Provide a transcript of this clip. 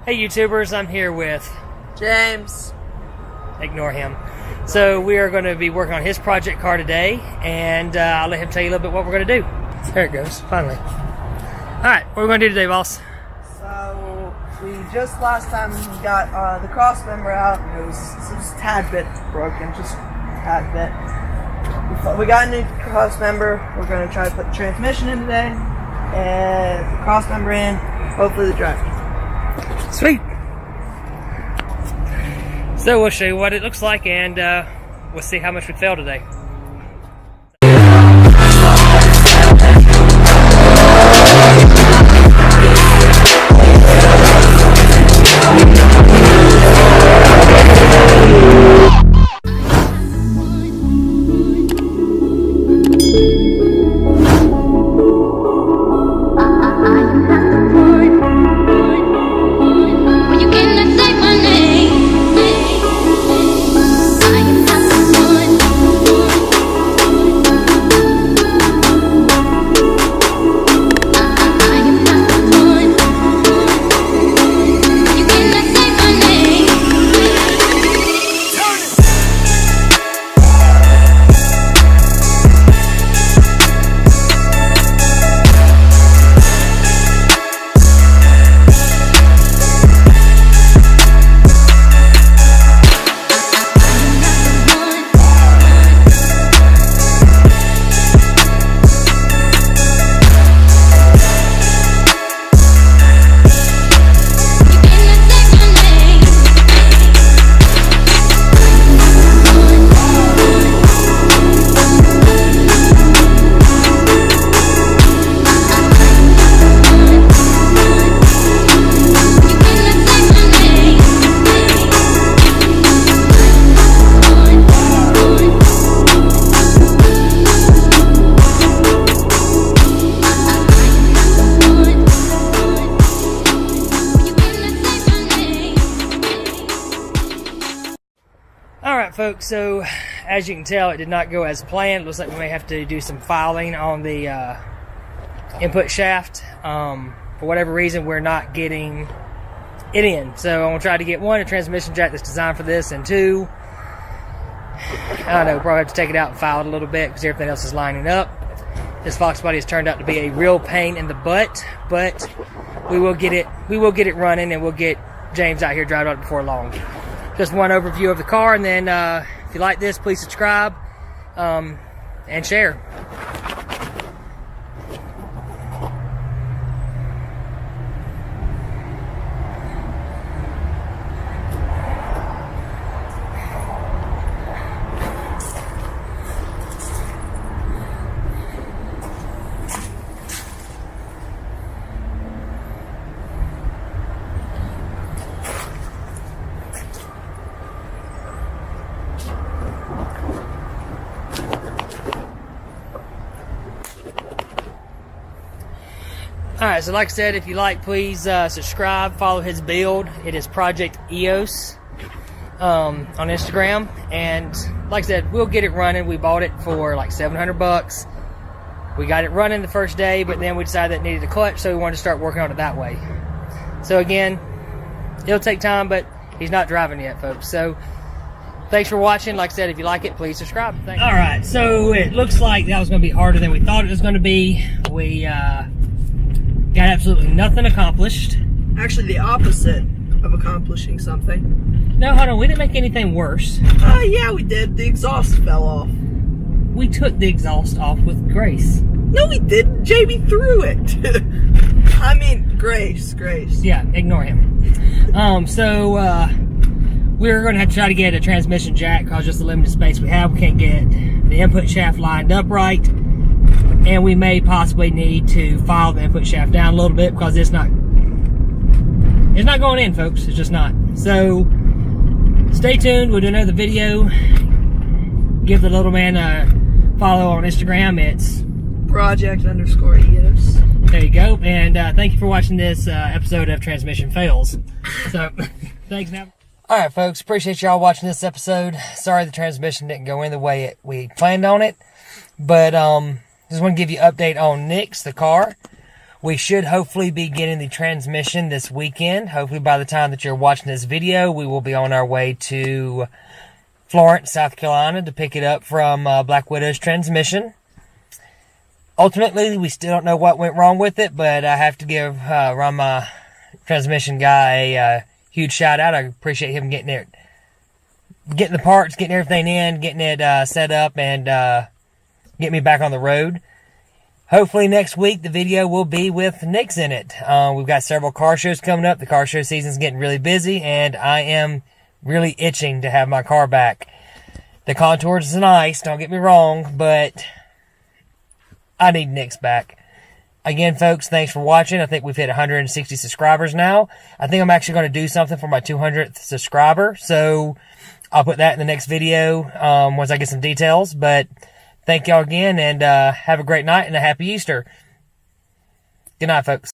Hey YouTubers, I'm here with James. Ignore him. So we are going to be working on his project car today, and I'll let him tell you a little bit what we're going to do. There it goes, finally. Alright, what are we going to do today, boss? So, we just last time got the cross member out, and it was just a tad bit broken, just a tad bit. We got a new cross member. We're going to try to put the transmission in today, and the cross member in, hopefully the drive. Sweet. So we'll show you what it looks like, and we'll see how much we fail today. Alright folks, so as you can tell, it did not go as planned. It looks like we may have to do some filing on the input shaft. For whatever reason, we're not getting it in. So I'm going to try to get one, a transmission jack that's designed for this, and two, I don't know, probably have to take it out and file it a little bit because everything else is lining up. This foxbody has turned out to be a real pain in the butt, but we will get it running, and we'll get James out here driving it before long. Just one overview of the car, and then if you like this, please subscribe and share. Alright, so like I said, if you like, please subscribe, follow his build. It is Project EOS on Instagram. And like I said, we'll get it running. We bought it for like $700. We got it running the first day, but then we decided that it needed a clutch, so we wanted to start working on it that way. So again, it'll take time, but he's not driving yet, folks. So thanks for watching. Like I said, if you like it, please subscribe. Thanks. Alright, so it looks like that was going to be harder than we thought it was going to be. We got absolutely nothing accomplished. Actually, the opposite of accomplishing something. No, hold on. We didn't make anything worse. Yeah, we did. The exhaust fell off. We took the exhaust off with grace. No, we didn't. JB threw it. I mean, Grace. Yeah, ignore him. So we're going to have to try to get a transmission jack because just the limited space we have, we can't get the input shaft lined up right. And we may possibly need to file the input shaft down a little bit because it's not going in, folks. It's just not. So stay tuned. We'll do another video. Give the little man a follow on Instagram. It's Project_EOS. There you go. And thank you for watching this episode of Transmission Fails. So thanks now. All right, folks. Appreciate y'all watching this episode. Sorry the transmission didn't go in the way we planned on it. But just want to give you an update on Nick's, the car. We should hopefully be getting the transmission this weekend. Hopefully by the time that you're watching this video, we will be on our way to Florence, South Carolina to pick it up from Black Widow's transmission. Ultimately, we still don't know what went wrong with it, but I have to give Ron, my transmission guy, a huge shout out. I appreciate him getting the parts, getting everything in, getting it set up, and get me back on the road. Hopefully next week the video will be with Nick's in it. We've got several car shows coming up. The car show season's getting really busy, and I am really itching to have my car back. The Contours is nice, don't get me wrong, but I need Nick's back. Again, folks, thanks for watching. I think we've hit 160 subscribers now. I think I'm actually going to do something for my 200th subscriber, so I'll put that in the next video once I get some details. But thank y'all again, and have a great night and a happy Easter. Good night, folks.